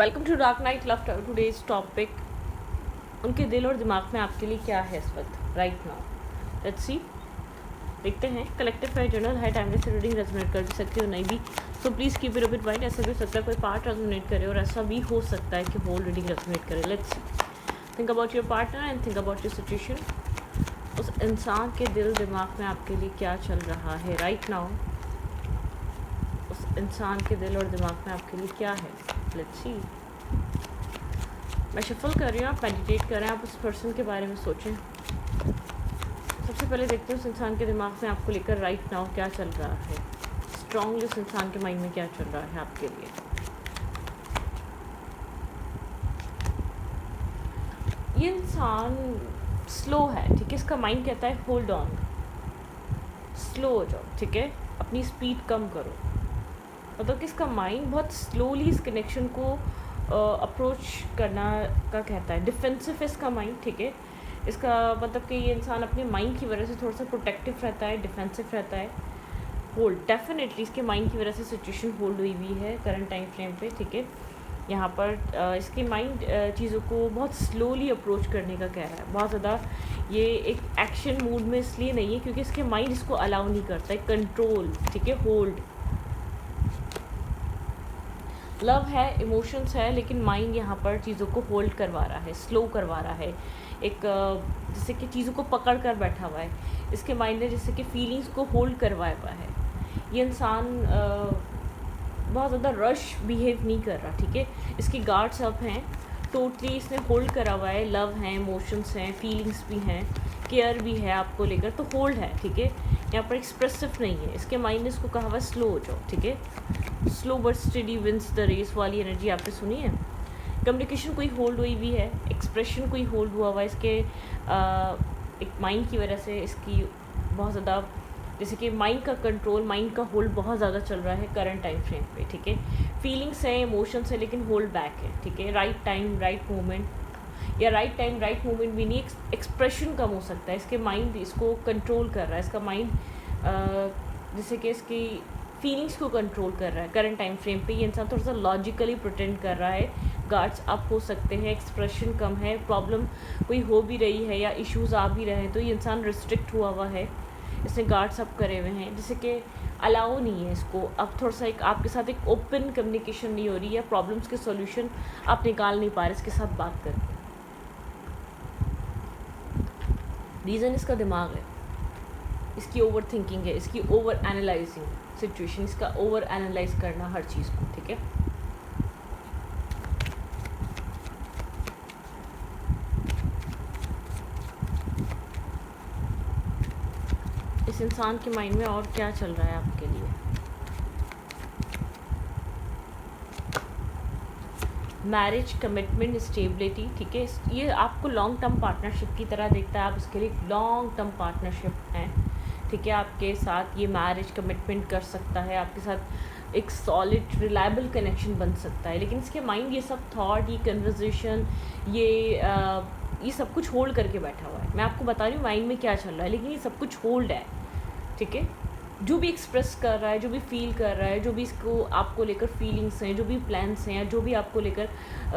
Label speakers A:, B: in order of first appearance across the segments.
A: Welcome to dark night love today's topic. उनके दिल और दिमाग में आपके लिए क्या है इस वक्त राइट नाउ। लेट्स सी, देखते हैं। कलेक्टिव का जर्नल है, टाइमलेस रीडिंग रेजोनेट कर भी सकती हो नहीं भी, so please keep it bit mind. ऐसा भी हो सकता है कोई पार्ट रेजोनेट करे और ऐसा भी हो सकता है कि होल रीडिंग रेजोनेट करे। Let's think about your partner and think about your situation. उस इंसान के दिल दिमाग में आपके लिए क्या चल रहा है राइट नाउ। उस इंसान के दिल और दिमाग में आपके लिए क्या है। लेट्स सी, मैं शफल कर रही हूँ, आप मेडिटेट करें, आप उस पर्सन के बारे में सोचें। सबसे पहले देखते हैं उस इंसान के दिमाग में आपको लेकर राइट नाउ क्या चल रहा है। स्ट्रांगली उस इंसान के माइंड में क्या चल रहा है आपके लिए। ये इंसान स्लो है, ठीक है। इसका माइंड कहता है होल्ड ऑन, स्लो हो जाओ, ठीक है, अपनी स्पीड कम करो। मतलब कि इसका माइंड बहुत स्लोली इस कनेक्शन को अप्रोच करना का कहता है। डिफेंसिव इसका माइंड, ठीक है। इसका मतलब कि ये इंसान अपने माइंड की वजह से थोड़ा सा प्रोटेक्टिव रहता है, डिफेंसिव रहता है। होल्ड, डेफिनेटली इसके माइंड की वजह से सिचुएशन होल्ड हुई हुई है करंट टाइम फ्रेम पे, ठीक है। यहाँ पर इसके माइंड चीज़ों को बहुत स्लोली अप्रोच करने का कह रहा है। बहुत ज़्यादा ये एक एक्शन मूड में इसलिए नहीं है क्योंकि इसके माइंड इसको अलाउ नहीं करता है। कंट्रोल, ठीक है, होल्ड। लव है, इमोशंस है, लेकिन माइंड यहाँ पर चीज़ों को होल्ड करवा रहा है, स्लो करवा रहा है। एक जैसे कि चीज़ों को पकड़ कर बैठा हुआ है इसके माइंड ने, जैसे कि फीलिंग्स को होल्ड करवाया हुआ है। ये इंसान बहुत ज़्यादा रश बिहेव नहीं कर रहा, ठीक है। इसकी गार्ड्स अप हैं, टोटली इसने होल्ड करा हुआ है। लव है, इमोशंस हैं, फीलिंग्स भी हैं, केयर भी है आपको लेकर, तो होल्ड है, ठीक है। यहाँ पर एक्सप्रेसिव नहीं है। इसके माइंड ने इसको कहा हुआ स्लो हो जाओ, ठीक है। Slow but steady wins the race वाली एनर्जी आपने सुनी है। कम्युनिकेशन कोई होल्ड हुई भी है, एक्सप्रेशन कोई होल्ड हुआ हुआ है इसके एक माइंड की वजह से। इसकी बहुत ज़्यादा जैसे कि माइंड का कंट्रोल, माइंड का होल्ड बहुत ज़्यादा चल रहा है करंट टाइम फ्रेम पे, ठीक है। फीलिंग्स हैं, इमोशंस है, लेकिन होल्ड बैक है, ठीक है। राइट टाइम राइट मोमेंट, या राइट टाइम राइट मोमेंट भी नहीं, एक्सप्रेशन कम हो सकता है। इसके माइंड इसको कंट्रोल कर रहा है। इसका माइंड जैसे कि इसकी फीलिंग्स को कंट्रोल कर रहा है करंट टाइम फ्रेम पे। ये इंसान थोड़ा सा लॉजिकली प्रिटेंड कर रहा है। गार्ड्स अप हो सकते हैं, एक्सप्रेशन कम है, प्रॉब्लम कोई हो भी रही है या इश्यूज आ भी रहे हैं तो ये इंसान रिस्ट्रिक्ट हुआ हुआ है। इसने गार्ड्स अप करे हुए हैं, जैसे कि अलाउ नहीं है इसको। अब थोड़ा सा एक आपके साथ एक ओपन कम्युनिकेशन नहीं हो रही है, प्रॉब्लम्स के सॉल्यूशन आप निकाल नहीं पा रहे इसके साथ बात करके। रीज़न इसका दिमाग है, इसकी ओवर थिंकिंग है, इसकी ओवर एनालाइजिंग सिचुएशन, इसका ओवर एनालाइज करना हर चीज़ को, ठीक है। इस इंसान के माइंड में और क्या चल रहा है आपके लिए। मैरिज, कमिटमेंट, स्टेबिलिटी, ठीक है। ये आपको लॉन्ग टर्म पार्टनरशिप की तरह देखता है। आप इसके लिए लॉन्ग टर्म पार्टनरशिप हैं, ठीक है। आपके साथ ये मैरिज कमिटमेंट कर सकता है, आपके साथ एक सॉलिड रिलायबल कनेक्शन बन सकता है। लेकिन इसके माइंड ये सब थॉट, ये कन्वर्जेशन, ये सब कुछ होल्ड करके बैठा हुआ है। मैं आपको बता रही हूँ माइंड में क्या चल रहा है, लेकिन ये सब कुछ होल्ड है, ठीक है। जो भी एक्सप्रेस कर रहा है, जो भी फील कर रहा है, जो भी इसको आपको लेकर फीलिंग्स हैं, जो भी प्लान्स हैं, या जो भी आपको लेकर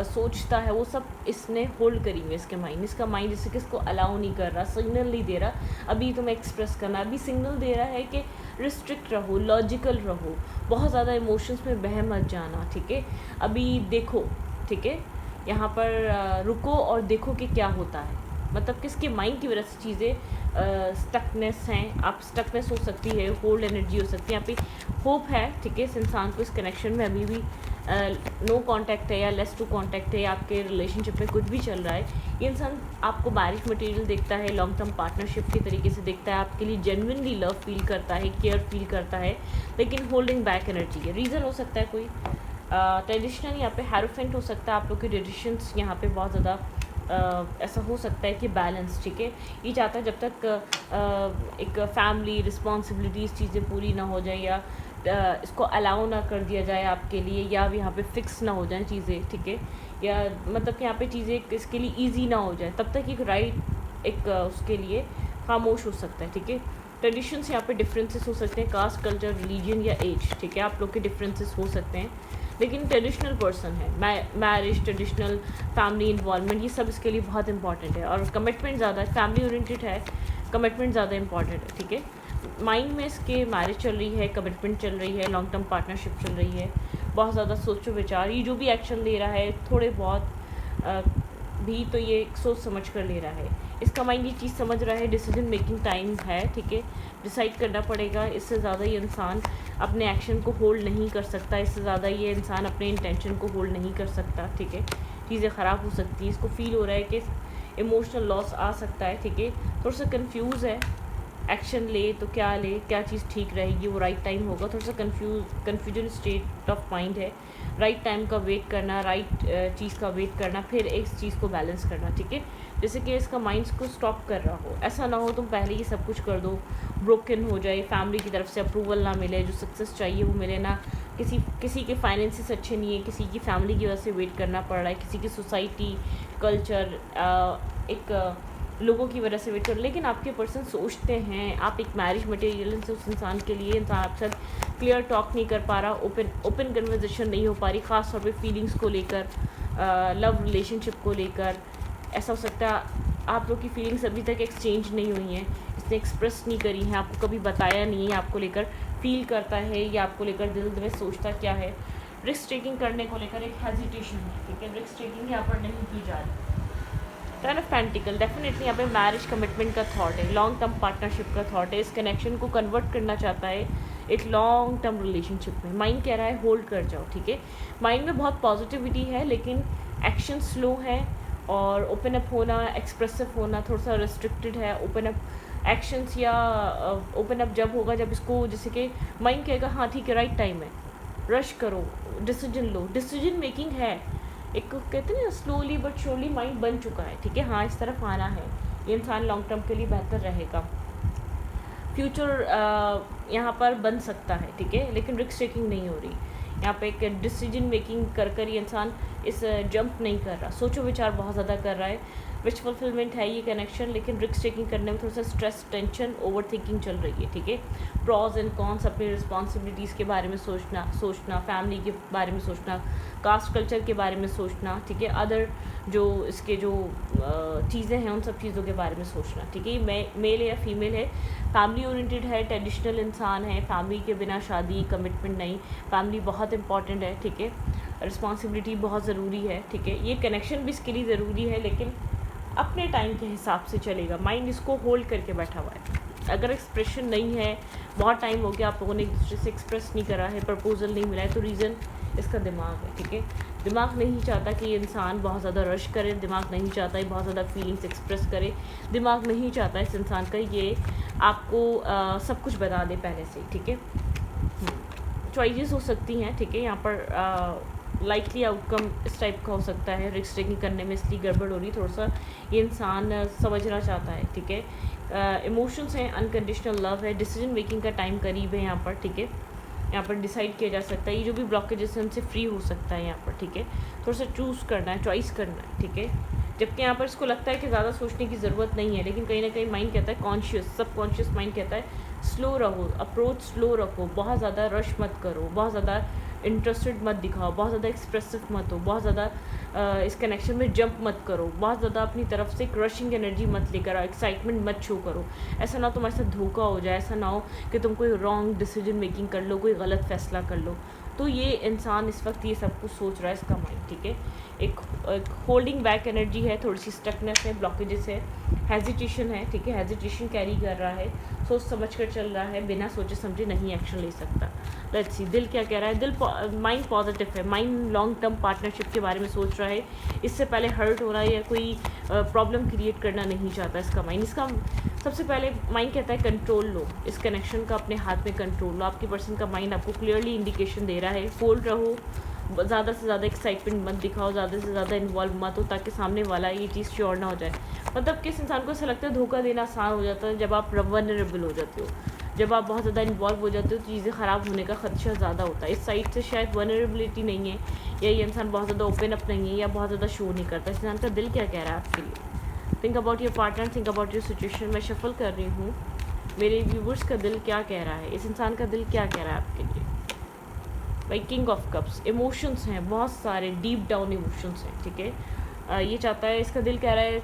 A: सोचता है, वो सब इसने होल्ड करी हुई इसके माइंड। इसका माइंड जैसे कि इसको अलाउ नहीं कर रहा, सिग्नल नहीं दे रहा अभी तुम्हें एक्सप्रेस करना। अभी सिग्नल दे रहा है कि रिस्ट्रिक्ट रहो, लॉजिकल रहो, बहुत ज़्यादा इमोशंस में बह मत जाना, ठीक है। अभी देखो, ठीक है, यहाँ पर रुको और देखो कि क्या होता है। मतलब कि इसके माइंड की वजह से चीज़ें स्टकनेस हैं। आप स्टकनेस हो सकती है, होल्ड एनर्जी हो सकती है। यहाँ पे होप है, ठीक है। इस इंसान को इस कनेक्शन में अभी भी नो कांटेक्ट है या लेस टू कांटेक्ट है, या आपके रिलेशनशिप में कुछ भी चल रहा है। ये इंसान आपको मैरिज मटेरियल देखता है, लॉन्ग टर्म पार्टनरशिप के तरीके से देखता है, आपके लिए जेन्युइनली लव फील करता है, केयर फील करता है, लेकिन होल्डिंग बैक एनर्जी है। रीज़न हो सकता है कोई ट्रेडिशनल, यहाँ पे हैरोफेंट हो सकता है। आप लोग के डिसीशंस यहाँ पे बहुत ज़्यादा ऐसा हो सकता है कि बैलेंस, ठीक है। ये चाहता है जब तक एक फैमिली रिस्पॉन्सिबिलिटीज़ चीज़ें पूरी ना हो जाए, या इसको अलाउ ना कर दिया जाए आपके लिए, या यहाँ पे फिक्स ना हो जाए चीज़ें, ठीक है। या मतलब कि यहाँ पे चीज़ें इसके लिए ईजी ना हो जाए, तब तक एक राइट एक उसके लिए खामोश हो सकता है, ठीक है। ट्रेडिशंस यहाँ पे डिफरेंसेस हो सकते हैं, कास्ट, कल्चर, रिलीजन या एज, ठीक है। आप लोग के डिफरेंसेस हो सकते हैं, लेकिन ट्रेडिशनल पर्सन है, मैरिज, ट्रेडिशनल फैमिली इन्वॉल्वमेंट, ये सब इसके लिए बहुत इंपॉर्टेंट है। और कमिटमेंट ज़्यादा है, फैमिली ओरिएंटेड है, कमिटमेंट ज़्यादा इंपॉर्टेंट है, ठीक है। माइंड में इसके मैरिज चल रही है, कमिटमेंट चल रही है, लॉन्ग टर्म पार्टनरशिप चल रही है, बहुत ज़्यादा सोचो विचार, ये जो भी एक्शन ले रहा है थोड़े बहुत भी तो ये सोच समझ कर ले रहा है। इसका माइंड ये चीज़ समझ रहा है डिसीजन मेकिंग टाइम है, ठीक है, डिसाइड करना पड़ेगा। इससे ज़्यादा ये इंसान अपने एक्शन को होल्ड नहीं कर सकता, इससे ज़्यादा ये इंसान अपने इंटेंशन को होल्ड नहीं कर सकता, ठीक है। चीज़ें ख़राब हो सकती है, इसको फील हो रहा है कि इमोशनल लॉस आ सकता है, ठीक है। थोड़ा सा कंफ्यूज है, एक्शन ले तो क्या ले, क्या चीज़ ठीक रहेगी, वो राइट टाइम होगा। थोड़ा सा कन्फ्यूजन स्टेट ऑफ माइंड है, राइट टाइम का वेट करना, राइट चीज़ का वेट करना, फिर एक चीज़ को बैलेंस करना, ठीक है। जैसे कि इसका माइंड को स्टॉप कर रहा हो, ऐसा ना हो तुम पहले ही सब कुछ कर दो, ब्रोकन हो जाए, फैमिली की तरफ से अप्रूवल ना मिले, जो सक्सेस चाहिए वो मिले ना, किसी के फाइनेंसेस अच्छे नहीं है, किसी की फैमिली की वजह से वेट करना पड़ रहा है, किसी की सोसाइटी, कल्चर, एक लोगों की वजह से वेट कर। लेकिन आपके पर्सन सोचते हैं, आप एक मैरिज मटेरियल से उस इंसान के लिए, इंसान आपके साथ क्लियर टॉक नहीं कर पा रहा, ओपन कन्वर्जेशन नहीं हो पा रही, ख़ास तौर पे फीलिंग्स को लेकर, लव रिलेशनशिप को लेकर। ऐसा हो सकता है आप लोग की फीलिंग्स अभी तक एक्सचेंज नहीं हुई हैं, इसने एक्सप्रेस नहीं करी हैं, आपको कभी बताया नहीं है, आपको लेकर फील करता है या आपको लेकर दिल में सोचता क्या है। रिस्क टेकिंग करने को लेकर एक हेजिटेशन है, ठीक है, रिस्क टेकिंग यहाँ पर नहीं की जा रही। टेन ऑफ पेंटिकल, डेफिनेटली यहाँ पे मैरिज कमिटमेंट का थॉट है, लॉन्ग टर्म पार्टनरशिप का थॉट है, इस कनेक्शन को कन्वर्ट करना चाहता है एक लॉन्ग टर्म रिलेशनशिप में। माइंड कह रहा है होल्ड कर जाओ, ठीक है। माइंड में बहुत पॉजिटिविटी है, लेकिन एक्शन स्लो है, और ओपन अप होना, एक्सप्रेसिव होना थोड़ा सा रिस्ट्रिक्टेड है। ओपन अप एक्शंस या ओपन अप जब होगा जब इसको, जैसे कि माइंड कहेगा हाँ ठीक है राइट टाइम है, रश करो, डिसीजन लो, डिसीजन मेकिंग है, एक कहते हैं ना स्लोली बट श्योरली माइंड बन चुका है, ठीक है। हाँ इस तरफ आना है, ये इंसान लॉन्ग टर्म के लिए बेहतर रहेगा, फ्यूचर यहाँ पर बन सकता है, ठीक है, लेकिन रिस्क टेकिंग नहीं हो रही यहाँ पे। एक डिसीजन मेकिंग कर ये इंसान इस जंप नहीं कर रहा, सोचो विचार बहुत ज़्यादा कर रहा है, विच फुलफिलमेंट है ये कनेक्शन, लेकिन रिस्क टेकिंग करने में थोड़ा सा स्ट्रेस, टेंशन, ओवर थिंकिंग चल रही है, ठीक है। प्रॉज एंड कॉन्स, अपनी रिस्पॉन्सिबिलिटीज़ के बारे में सोचना, फैमिली के बारे में सोचना, कास्ट कल्चर के बारे में सोचना, ठीक है, अदर जो इसके जो चीज़ें हैं उन सब चीज़ों के बारे में सोचना, ठीक है। मेल है या फीमेल है, फैमिली ओरिएंटेड है, ट्रेडिशनल इंसान है, फैमिली के बिना शादी, कमिटमेंट नहीं, फैमिली बहुत इंपॉर्टेंट है, ठीक है, रिस्पॉन्सिबिलिटी बहुत ज़रूरी है, ठीक है। ये कनेक्शन भी इसके लिए ज़रूरी है, लेकिन अपने टाइम के हिसाब से चलेगा। माइंड इसको होल्ड करके बैठा हुआ है, अगर एक्सप्रेशन नहीं है, बहुत टाइम हो गया आप लोगों ने एक दूसरे से एक्सप्रेस नहीं करा है, प्रपोजल नहीं मिला है, तो रीज़न इसका दिमाग है, ठीक है। दिमाग नहीं चाहता कि ये इंसान बहुत ज़्यादा रश करे, दिमाग नहीं चाहता ये बहुत ज़्यादा फीलिंग्स एक्सप्रेस करे, दिमाग नहीं चाहता इस इंसान का ये आपको सब कुछ बता दे पहले से, ठीक है। चॉइसेस हो सकती हैं, ठीक है, यहाँ पर लाइकली आउटकम इस टाइप का हो सकता है, रिस्क टेकिंग करने में इसलिए गड़बड़ हो रही, थोड़ा सा ये इंसान समझना चाहता है, ठीक है। इमोशंस हैं, अनकंडीशनल लव है, डिसीजन मेकिंग का टाइम करीब है यहाँ पर, ठीक है। यहाँ पर डिसाइड किया जा सकता है, ये जो भी ब्लॉकेजेस हैं उनसे फ्री हो सकता है यहाँ पर, ठीक है। थोड़ा सा चूज़ करना है, चॉइस करना है, ठीक है। जबकि यहाँ पर इसको लगता है कि ज़्यादा सोचने की ज़रूरत नहीं है, लेकिन कहीं ना कहीं माइंड कहता है, कॉन्शियस सबकॉन्शियस माइंड कहता है स्लो रहो, अप्रोच स्लो रखो, बहुत ज़्यादा रश मत करो, बहुत ज़्यादा इंटरेस्टेड मत दिखाओ, बहुत ज़्यादा एक्सप्रेसिव मत हो, बहुत ज़्यादा इस कनेक्शन में जंप मत करो, बहुत ज़्यादा अपनी तरफ से क्रशिंग एनर्जी मत लेकर आओ, एक्साइटमेंट मत शो करो। ऐसा ना हो तुम्हारे साथ धोखा हो जाए, ऐसा ना हो कि तुम कोई रॉन्ग डिसीजन मेकिंग कर लो, कोई गलत फैसला कर लो। तो ये इंसान इस वक्त ये सब कुछ सोच रहा है, इसका माइंड, ठीक है। एक होल्डिंग बैक एनर्जी है, थोड़ी सी स्टकनेस है, ब्लॉकेजेस है, हेजिटेशन है, ठीक है, हेजिटेशन कैरी कर रहा है, सोच समझ कर चल रहा है, बिना सोचे समझे नहीं एक्शन ले सकता। लेट्स सी दिल क्या कह रहा है। दिल माइंड पॉजिटिव है, माइंड लॉन्ग टर्म पार्टनरशिप के बारे में सोच रहा है, इससे पहले हर्ट हो रहा है या कोई प्रॉब्लम क्रिएट करना नहीं चाहता इसका माइंड। इसका सबसे पहले माइंड कहता है कंट्रोल लो, इस कनेक्शन का अपने हाथ में कंट्रोल लो। आपकी पर्सन का माइंड आपको क्लियरली इंडिकेशन दे रहा है, होल्ड रहो, ज़्यादा से ज़्यादा एक्साइटमेंट मत दिखाओ, ज़्यादा से ज़्यादा इन्वॉल्व मत हो, ताकि सामने वाला ये चीज़ श्योर ना हो जाए। मतलब किस इंसान को ऐसा लगता है धोखा देना आसान हो जाता है जब आप वल्नरेबल हो जाते हो, जब आप बहुत ज़्यादा इन्वॉल्व हो जाते हो तो चीज़ें ख़राब होने का खदशा ज़्यादा होता है। इस साइड से शायद वल्नरेबिलिटी नहीं है, या ये इंसान बहुत ज़्यादा ओपन अप नहीं है, या बहुत ज़्यादा शो नहीं करता। इस इंसान का दिल क्या कह रहा है आपके लिए। Think about your partner, think about your situation. मैं शफल कर रही हूँ, मेरे व्यूवर्स का दिल क्या कह रहा है, इस इंसान का दिल क्या कह रहा है आपके लिए। भाई किंग ऑफ कप्स, इमोशंस हैं बहुत सारे, डीप डाउन इमोशंस हैं, ठीक है। ये चाहता है, इसका दिल कह रहा है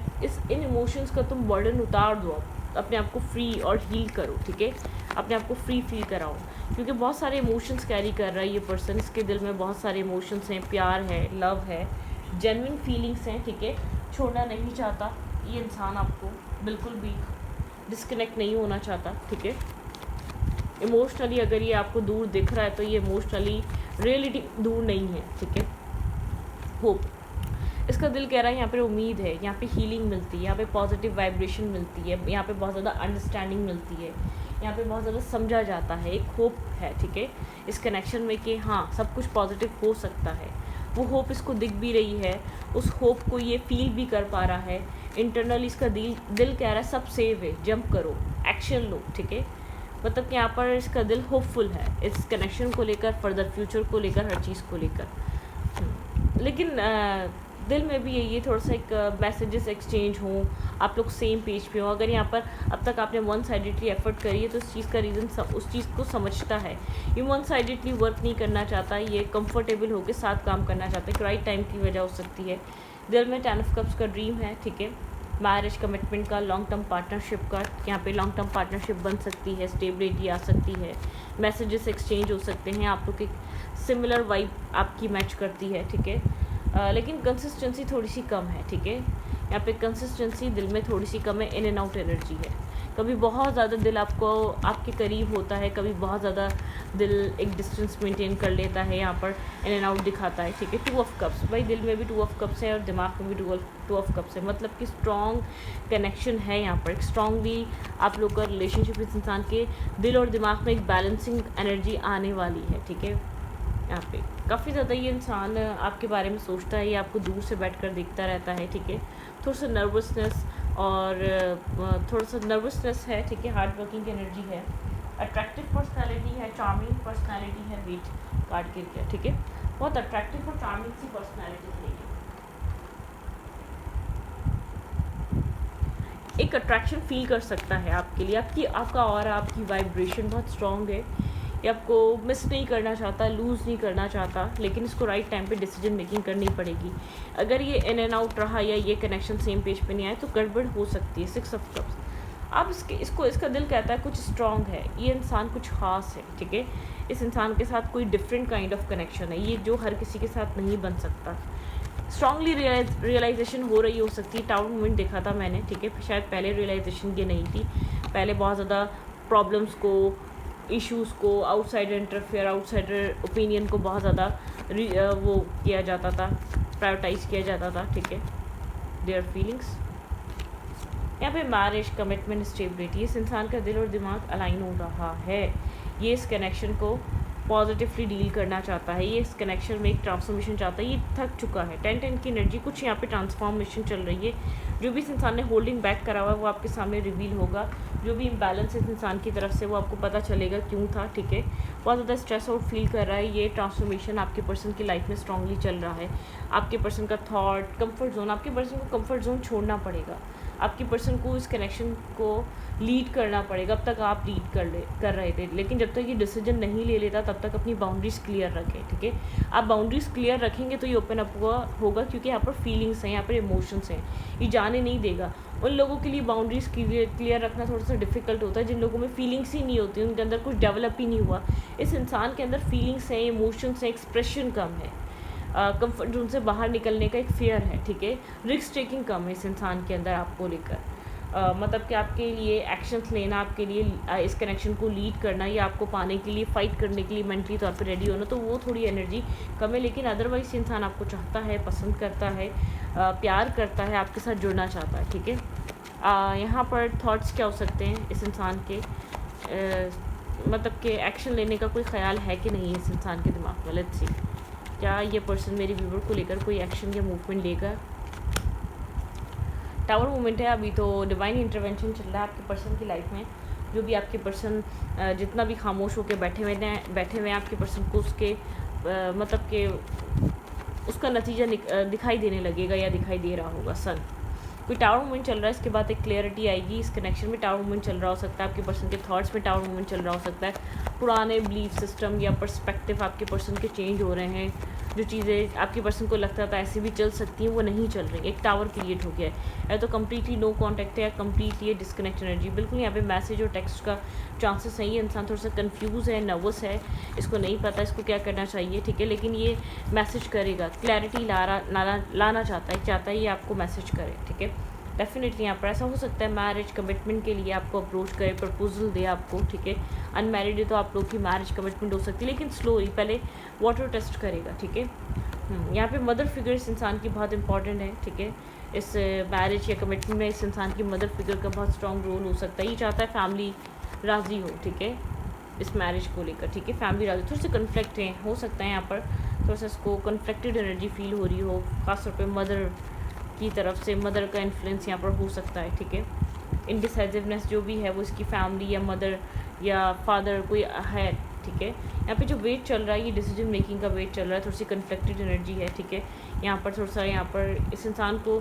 A: इन इमोशंस का तुम बर्डन उतार दो, अपने आप को फ्री और हील करो, ठीक है, अपने आप को फ्री फील कराओ, क्योंकि बहुत सारे इमोशंस कैरी कर रहा है ये पर्सन। इसके दिल में बहुत सारे इमोशंस हैं, प्यार है, लव है, जेन्युइन फीलिंग्स हैं, ठीक है। छोड़ना नहीं चाहता ये इंसान आपको, बिल्कुल भी डिस्कनेक्ट नहीं होना चाहता, ठीक है। इमोशनली अगर ये आपको दूर दिख रहा है तो ये इमोशनली रियलिटी दूर नहीं है, ठीक है। होप, इसका दिल कह रहा है यहाँ पे उम्मीद है, यहाँ पे हीलिंग मिलती है, यहाँ पे पॉजिटिव वाइब्रेशन मिलती है, यहाँ पे बहुत ज़्यादा अंडरस्टैंडिंग मिलती है, यहाँ पे बहुत ज़्यादा समझा जाता है, एक होप है, ठीक है, इस कनेक्शन में कि हाँ सब कुछ पॉजिटिव हो सकता है। वो होप इसको दिख भी रही है, उस होप को ये फील भी कर पा रहा है। इंटरनली इसका दिल कह रहा है सब सेव है, जंप करो, एक्शन लो, ठीक है। मतलब कि यहाँ पर इसका दिल होपफुल है इस कनेक्शन को लेकर, फर्दर फ्यूचर को लेकर, हर चीज़ को लेकर। लेकिन दिल में भी ये थोड़ा सा एक मैसेजेस एक्सचेंज हों, आप लोग सेम पेज पे हो। अगर यहाँ पर अब तक आपने वन साइडेडली एफर्ट करी है तो इस चीज़ का रीज़न उस चीज़ को समझता है। ये वन साइडेडली वर्क नहीं करना चाहता, ये कंफर्टेबल होकर साथ काम करना चाहता है, कि राइट टाइम की वजह हो सकती है। दिल में 10 ऑफ कप्स का ड्रीम है, ठीक है, मैरिज कमिटमेंट का, लॉन्ग टर्म पार्टनरशिप का। यहाँ पे लॉन्ग टर्म पार्टनरशिप बन सकती है, स्टेबिलिटी आ सकती है, मैसेजेस एक्सचेंज हो सकते हैं, आप लोग की सिमिलर वाइब आपकी मैच करती है, ठीक है। लेकिन कंसिस्टेंसी थोड़ी सी कम है, ठीक है। यहाँ पे कंसिस्टेंसी दिल में थोड़ी सी कम है, इन एंड आउट एनर्जी है। कभी बहुत ज़्यादा दिल आपको आपके करीब होता है, कभी बहुत ज़्यादा दिल एक डिस्टेंस मेंटेन कर लेता है, यहाँ पर इन एंड आउट दिखाता है, ठीक है। 2 ऑफ कप्स, भाई दिल में भी 2 ऑफ कप्स है और दिमाग में भी 2 ऑफ कप्स है, मतलब कि स्ट्रॉन्ग कनेक्शन है यहाँ पर। स्ट्रॉन्गली आप लोग का रिलेशनशिप, इस इंसान के दिल और दिमाग में एक बैलेंसिंग एनर्जी आने वाली है, ठीक है। यहाँ पे काफ़ी ज़्यादा ये इंसान आपके बारे में सोचता है, ये आपको दूर से बैठकर देखता रहता है, ठीक है। थोड़ा सा नर्वसनेस है, ठीक है। हार्ड वर्किंग एनर्जी है, अट्रैक्टिव पर्सनालिटी है, चार्मिंग पर्सनालिटी है, वेट कार्ड गिर गया, ठीक है। बहुत अट्रैक्टिव और चार्मिंग सी पर्सनालिटी है, एक अट्रैक्शन फील कर सकता है आपके लिए, आपका और आपकी वाइब्रेशन बहुत स्ट्रॉन्ग है, ये आपको मिस नहीं करना चाहता, लूज़ नहीं करना चाहता, लेकिन इसको राइट टाइम पे डिसीजन मेकिंग करनी पड़ेगी। अगर ये इन एंड आउट रहा या ये कनेक्शन सेम पेज पे नहीं आए तो गड़बड़ हो सकती है। 6 ऑफ कप्स, अब इसका दिल कहता है कुछ स्ट्रॉन्ग है, ये इंसान कुछ खास है, ठीक है। इस इंसान के साथ कोई डिफरेंट काइंड ऑफ कनेक्शन है, ये जो हर किसी के साथ नहीं बन सकता। स्ट्रांगली रियलाइजेशन हो रही हो सकती है, टाउन मूवमेंट देखा था मैंने, ठीक है। शायद पहले रियलाइजेशन ये नहीं थी, पहले बहुत ज़्यादा प्रॉब्लम्स को, इश्यूज़ को, आउटसाइडर इंटरफेयर, आउटसाइडर ओपिनियन को बहुत ज़्यादा वो किया जाता था, प्रायोरिटाइज किया जाता था, ठीक है, देयर फीलिंग्स। यहाँ पे मैरिज कमिटमेंट स्टेबिलिटी, इस इंसान का दिल और दिमाग अलाइन हो रहा है, ये इस कनेक्शन को पॉजिटिवली डील करना चाहता है, ये इस कनेक्शन में एक ट्रांसफॉर्मेशन चाहता है, ये थक चुका है। 10 की एनर्जी, कुछ यहाँ पे ट्रांसफॉर्मेशन चल रही है, जो भी इस इंसान ने होल्डिंग बैक करा हुआ है वो आपके सामने रिवील होगा, जो भी इम्बैलेंस इस इंसान की तरफ से वो आपको पता चलेगा क्यों था, ठीक है। बहुत ज़्यादा स्ट्रेस आउट फील कर रहा है, ये ट्रांसफॉर्मेशन आपके पर्सन की लाइफ में स्ट्रांगली चल रहा है। आपके पर्सन का थॉट, कंफर्ट जोन, आपके पर्सन को कंफर्ट जोन छोड़ना पड़ेगा, आपके पर्सन को इस कनेक्शन को लीड करना पड़ेगा। अब तक आप लीड कर रहे थे, लेकिन जब तक ये डिसीजन नहीं ले लेता तब तक अपनी बाउंड्रीज़ क्लियर रखें, ठीक है। आप बाउंड्रीज़ क्लियर रखेंगे तो ये ओपन अप होगा, क्योंकि यहाँ पर फीलिंग्स हैं, यहाँ पर इमोशंस हैं, ये जाने नहीं देगा। उन लोगों के लिए बाउंड्रीज़ क्लियर रखना थोड़ा सा डिफिकल्ट होता है जिन लोगों में फीलिंग्स ही नहीं होती, उनके अंदर कुछ डेवलप ही नहीं हुआ। इस इंसान के अंदर फीलिंग्स हैं, इमोशंस हैं, एक्सप्रेशन कम है, कंफर्ट जोन से बाहर निकलने का एक फियर है, ठीक है। रिस्क टेकिंग कम है इस इंसान के अंदर आपको लेकर, मतलब कि आपके लिए एक्शंस लेना, आपके लिए इस कनेक्शन को लीड करना या आपको पाने के लिए, फाइट करने के लिए मेंटली तौर पे रेडी होना, तो वो थोड़ी एनर्जी कम है। लेकिन अदरवाइज इंसान आपको चाहता है, पसंद करता है, प्यार करता है, आपके साथ जुड़ना चाहता है, ठीक है। यहाँ पर थॉट्स क्या हो सकते हैं इस इंसान के, मतलब कि एक्शन लेने का कोई ख्याल है कि नहीं इस इंसान के दिमाग में। लेट्स सी, क्या ये पर्सन मेरे व्यूवर को लेकर कोई एक्शन या मूवमेंट लेगा। टावर मूवमेंट है, अभी तो डिवाइन इंटरवेंशन चल रहा है आपके पर्सन की लाइफ में। जो भी आपके पर्सन जितना भी खामोश होकर बैठे हुए हैं आपके पर्सन को उसके मतलब कि उसका नतीजा दिखाई देने लगेगा या दिखाई दे रहा होगा। सन, कोई टावर मूवमेंट चल रहा है, इसके बाद एक क्लियरिटी आएगी। इस कनेक्शन में टावर मूवमेंट चल रहा हो सकता है, आपके पर्सन के थॉट्स में टावर मूवमेंट चल रहा हो सकता है, पुराने बिलीफ सिस्टम या पर्सपेक्टिव आपके पर्सन के चेंज हो रहे हैं, जो चीज़ें आपके पर्सन को लगता था ऐसे भी चल सकती हैं वो नहीं चल रही, एक टावर क्रिएट हो गया है, या तो कम्प्लीटली नो कॉन्टैक्ट है या कम्प्लीटली ये डिस्कनेक्ट एनर्जी। बिल्कुल यहाँ पे मैसेज और टेक्स्ट का चांसेस है, ये इंसान थोड़ा सा कंफ्यूज है, नर्वस है, इसको नहीं पता इसको क्या करना चाहिए, ठीक है, लेकिन ये मैसेज करेगा, क्लैरिटी लाना चाहता है ये आपको मैसेज करे, ठीक है। डेफिनेटली यहाँ पर ऐसा हो सकता है मैरिज कमिटमेंट के लिए आपको अप्रोच करे, प्रपोजल दे आपको, ठीक है। अनमैरिड है तो आप लोग की मैरिज कमिटमेंट हो सकती है, लेकिन स्लोली पहले वाटर टेस्ट करेगा, ठीक है। यहाँ पे मदर फिगर इस इंसान की बहुत इंपॉर्टेंट है, ठीक है। इस मैरिज या कमिटमेंट में इस इंसान की मदर फिगर का बहुत स्ट्रॉन्ग रोल हो सकता है। ये चाहता है फैमिली राज़ी हो, ठीक है, इस मैरिज को लेकर, ठीक है, फैमिली राज़ी। थोड़े से कन्फ्लिक्ट हैं, हो सकता है यहाँ पर थोड़ा सा इसको कन्फ्लिक्टेड एनर्जी फील हो रही हो, ख़ासतौर पर मदर की तरफ से, मदर का इन्फ्लुएंस यहाँ पर हो सकता है, ठीक है। इनडिसाइसिवनेस जो भी है वो इसकी फैमिली या मदर या फादर कोई है, ठीक है। यहाँ पे जो वेट चल रहा है ये डिसीजन मेकिंग का वेट चल रहा है, थोड़ी सी कन्फ्लिक्टेड एनर्जी है, ठीक है। यहाँ पर थोड़ा सा यहाँ पर इस इंसान को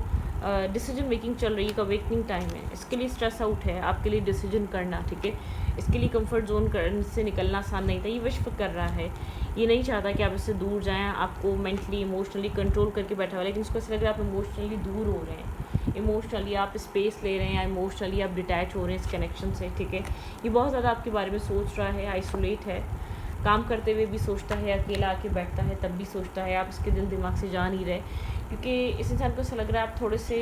A: डिसीजन मेकिंग चल रही है, एक अवेकनिंग टाइम है, इसके लिए स्ट्रेस आउट है आपके लिए डिसीजन करना, ठीक है। इसके लिए कंफर्ट जोन से निकलना आसान नहीं था, ये विश कर रहा है, ये नहीं चाहता कि आप इससे दूर जाएं, आपको मेंटली इमोशनली कंट्रोल करके बैठा हुआ है, लेकिन इसको ऐसा लग रहा है आप इमोशनली दूर हो रहे हैं, इमोशनली आप स्पेस ले रहे हैं या इमोशनली आप डिटैच हो रहे हैं इस कनेक्शन से, ठीक है। ये बहुत ज़्यादा आपके बारे में सोच रहा है, आइसोलेट है, काम करते हुए भी सोचता है, अकेला आके बैठता है तब भी सोचता है, आप इसके दिल दिमाग से जा नहीं रहे, क्योंकि इस इंसान को ऐसा लग रहा है आप थोड़े से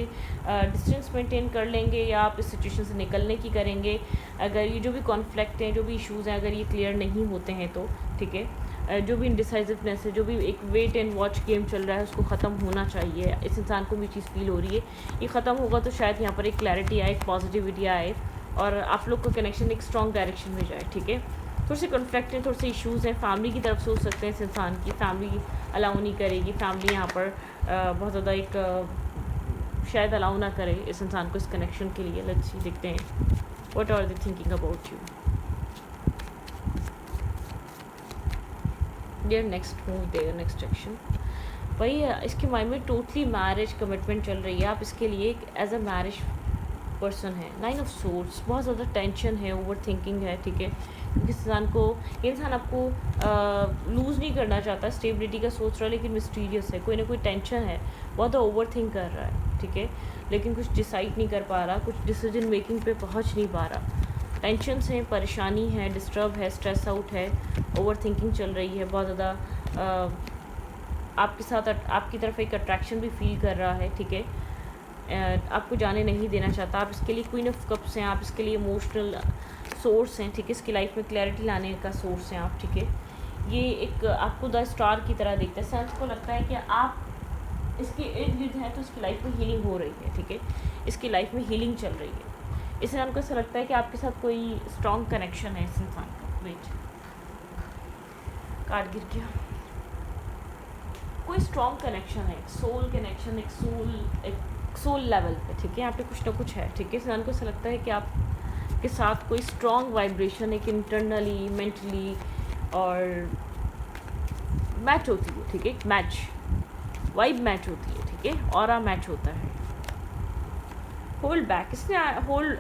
A: डिस्टेंस मेंटेन कर लेंगे या आप इस सिचुएशन से निकलने की करेंगे अगर ये जो भी कॉन्फ्लिक्ट हैं, जो भी इश्यूज़ हैं, अगर ये क्लियर नहीं होते हैं तो, ठीक है। जो भी इनडिसाइसिवनेस है, जो भी एक वेट एंड वॉच गेम चल रहा है उसको ख़त्म होना चाहिए, इस इंसान को भी चीज़ फील हो रही है, ये ख़त्म होगा तो शायद यहाँ पर एक क्लैरिटी आए, एक पॉजिटिविटी आए और आप लोग का कनेक्शन एक स्ट्रॉन्ग डायरेक्शन में जाए, ठीक है। थोड़े से कॉन्फ्लिक्ट हैं, थोड़े से इश्यूज़ हैं, फैमिली की तरफ से हो सकते हैं, इस इंसान की फैमिली अलाउ नहीं करेगी, फैमिली यहाँ पर बहुत ज़्यादा एक शायद अलाउ ना करे इस इंसान को इस कनेक्शन के लिए। लेट्स सी, देखते हैं what are they thinking about you. Their next move, their next action, वही इसके माइंड में टोटली मैरिज कमिटमेंट चल रही है, आप इसके लिए एक एज अ मैरिज पर्सन है। 9 ऑफ सोर्ड्स, बहुत ज़्यादा टेंशन है, ओवर थिंकिंग है, ठीक है। इंसान आपको लूज़ नहीं करना चाहता, स्टेबिलिटी का सोच रहा है, लेकिन मिस्टीरियस है, कोई ना कोई टेंशन है, बहुत ओवर थिंक कर रहा है, ठीक है, लेकिन कुछ डिसाइड नहीं कर पा रहा, कुछ डिसीजन मेकिंग पे पहुंच नहीं पा रहा, टेंशन्स हैं, परेशानी है, डिस्टर्ब है, स्ट्रेस आउट है, ओवर थिंकिंग चल रही है, बहुत ज़्यादा आपके साथ आपकी तरफ एक अट्रैक्शन भी फील कर रहा है, ठीक है, आपको जाने नहीं देना चाहता, आप इसके लिए क्वीन ऑफ कप्स हैं, आप इसके लिए इमोशनल सोर्स हैं, ठीक है, इसकी लाइफ में क्लैरिटी लाने का सोर्स हैं आप, ठीक है। ये एक आपको द स्टार की तरह देखता है, सेंस को लगता है कि आप इसके इर्द गिर्द हैं तो इसकी लाइफ में हीलिंग हो रही है, ठीक है, इसकी लाइफ में हीलिंग चल रही है, इस इंसान को ऐसा लगता है कि आपके साथ कोई स्ट्रॉन्ग कनेक्शन है इस इंसान का। वेट, कार्ड गिर गया, कोई स्ट्रॉन्ग कनेक्शन है, सोल कनेक्शन, एक सोल लेवल पे, ठीक है, यहाँ पे कुछ ना कुछ है, ठीक है। इंसान को ऐसा लगता है कि आप के साथ कोई स्ट्रॉन्ग वाइब्रेशन एक इंटरनली, मेंटली और मैच होती है, ठीक है, मैच वाइब मैच होती है, ठीक है, ऑरा मैच होता है। होल्ड बैक, इसने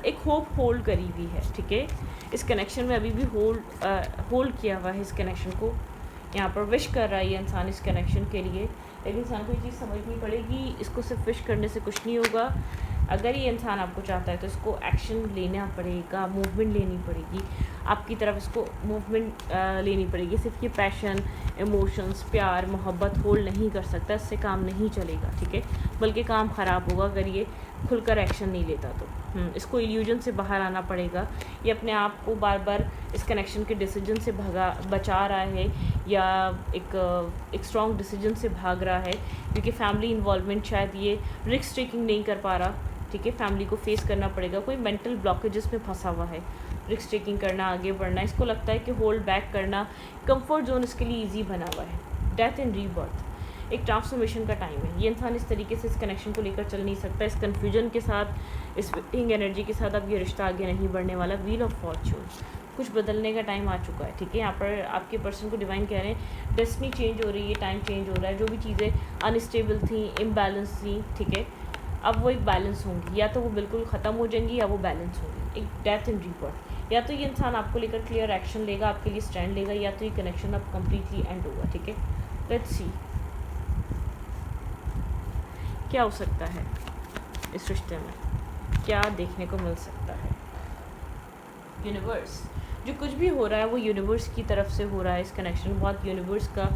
A: एक होप होल्ड करी हुई है, ठीक है, इस कनेक्शन में अभी भी होल्ड किया हुआ है, इस कनेक्शन को यहाँ पर विश कर रहा है ये इंसान इस कनेक्शन के लिए, लेकिन इंसान को ये चीज़ समझनी पड़ेगी, इसको सिर्फ विश करने से कुछ नहीं होगा, अगर ये इंसान आपको चाहता है तो इसको एक्शन लेना पड़ेगा, मूवमेंट लेनी पड़ेगी, आपकी तरफ इसको मूवमेंट लेनी पड़ेगी, सिर्फ ये पैशन, इमोशंस, प्यार, मोहब्बत होल्ड नहीं कर सकता, इससे काम नहीं चलेगा, ठीक है, बल्कि काम ख़राब होगा अगर ये खुलकर एक्शन नहीं लेता तो। इसको इल्यूजन से बाहर आना पड़ेगा, ये अपने आप को बार बार इस कनेक्शन के डिसीजन से बचा रहा है या एक स्ट्रॉन्ग डिसीजन से भाग रहा है, क्योंकि फैमिली इन्वॉल्वमेंट शायद ये रिस्क टेकिंग नहीं कर पा रहा, ठीक है, फैमिली को फेस करना पड़ेगा, कोई मेंटल ब्लॉकेजेस में फंसा हुआ है, रिस्क टेकिंग करना, आगे बढ़ना, इसको लगता है कि होल्ड बैक करना, कंफर्ट जोन इसके लिए ईजी बना हुआ है। डेथ एंड रीबर्थ, एक ट्रांसफॉर्मेशन का टाइम है, ये इंसान इस तरीके से इस कनेक्शन को लेकर चल नहीं सकता, इस कन्फ्यूजन के साथ, इस वेटिंग एनर्जी के साथ अब ये रिश्ता आगे नहीं बढ़ने वाला। व्हील ऑफ फॉर्च्यून, कुछ बदलने का टाइम आ चुका है, ठीक है, यहाँ पर आपके पर्सन को डिवाइन कह रहे हैं डेस्टिनी चेंज हो रही है, टाइम चेंज हो रहा है, जो भी चीज़ें अनस्टेबल थी, इम्बैलेंस थी, ठीक है, अब वो एक बैलेंस होंगी, या तो वो बिल्कुल ख़त्म हो जाएंगी या वो बैलेंस होंगी। एक डेथ एंड रीबर्थ, या तो ये इंसान आपको लेकर क्लियर एक्शन लेगा, आपके लिए स्टैंड लेगा, या तो ये कनेक्शन अब कम्प्लीटली एंड होगा। ठीक है, लेट्स सी क्या हो सकता है इस रिश्ते में, क्या देखने को मिल सकता है। यूनिवर्स, जो कुछ भी हो रहा है वो यूनिवर्स की तरफ से हो रहा है। इस कनेक्शन में बहुत यूनिवर्स का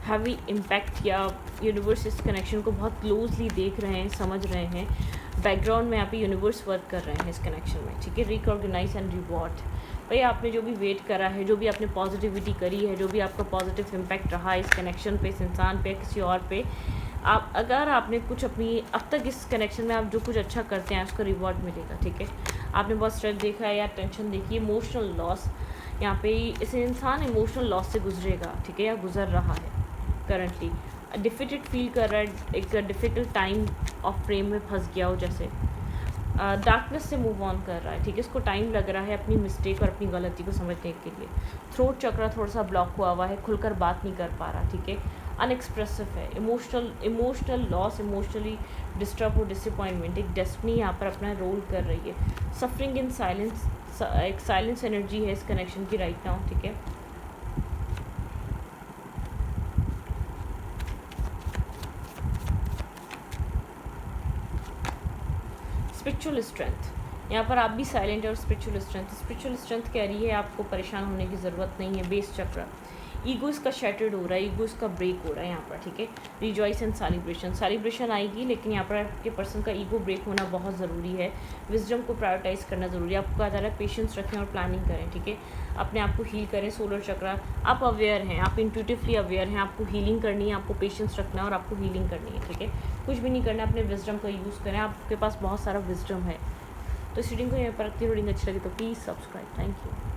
A: हैवी इम्पैक्ट, या यूनिवर्स इस कनेक्शन को बहुत क्लोजली देख रहे हैं, समझ रहे हैं। बैकग्राउंड में यहाँ पे यूनिवर्स वर्क कर रहे हैं इस कनेक्शन में। ठीक है, रिकॉग्नाइज एंड रिवॉर्ड। भाई आपने जो भी वेट करा है, जो भी आपने पॉजिटिविटी करी है, जो भी आपका पॉजिटिव इम्पैक्ट रहा है इस कनेक्शन पे, इस इंसान पे, किसी और पे, आप अगर आपने कुछ अपनी अब तक इस कनेक्शन में आप जो कुछ अच्छा करते हैं उसका रिवॉर्ड मिलेगा। ठीक है, आपने बहुत स्ट्रेस देखा है या टेंशन देखी है, इमोशनल लॉस, यहाँ पे इस इंसान इमोशनल लॉस से गुजरेगा। ठीक है, या गुजर रहा है करंटली, डिफिटेड फील कर रहा है, एक डिफ़िकल्ट टाइम ऑफ फ्रेम में फंस गया हो, जैसे डार्कनेस से मूव ऑन कर रहा है। ठीक है, इसको टाइम लग रहा है अपनी मिस्टेक और अपनी गलती को समझने के लिए। थ्रोट चक्र थोड़ा सा ब्लॉक हुआ है, खुलकर बात नहीं कर पा रहा। ठीक है, अनएक्सप्रेसिव है, इमोशनल लॉस, इमोशनली डिस्टर्ब और डिसअपॉइंटमेंट। एक डेस्टिनी यहाँ पर अपना रोल कर रही है। सफरिंग इन साइलेंस, एक साइलेंस एनर्जी है इस कनेक्शन की राइट नाउ। ठीक है, स्पिरिचुअल स्ट्रेंथ, यहाँ पर आप भी साइलेंट और स्पिरिचुअल स्ट्रेंथ कह रही है आपको परेशान होने की ज़रूरत नहीं है। बेस चक्र, ईगो इसका शैटर्ड हो रहा है, ईगो इसका ब्रेक हो रहा है यहाँ पर। ठीक है, रिजॉइस एंड सेलिब्रेशन आएगी, लेकिन यहाँ पर आपके पर्सन का ईगो ब्रेक होना बहुत ज़रूरी है। विजडम को प्रायोरिटाइज करना ज़रूरी है। आपको कहा जा रहा है पेशेंस रखें और प्लानिंग करें। ठीक है, अपने आप को हील करें। सोलर चक्र, आप अवेयर हैं, आप इंट्यूटिवली अवेयर हैं, आपको हीलिंग करनी है, आपको पेशेंस रखना है और आपको हीलिंग करनी है। ठीक है, कुछ भी नहीं करना, अपने विजडम का यूज़ करें, आपके पास बहुत सारा विजडम है। तो इस रीडिंग को यहाँ पर रखती, रीडिंग अच्छी लगी तो प्लीज़ सब्सक्राइब। Thank you.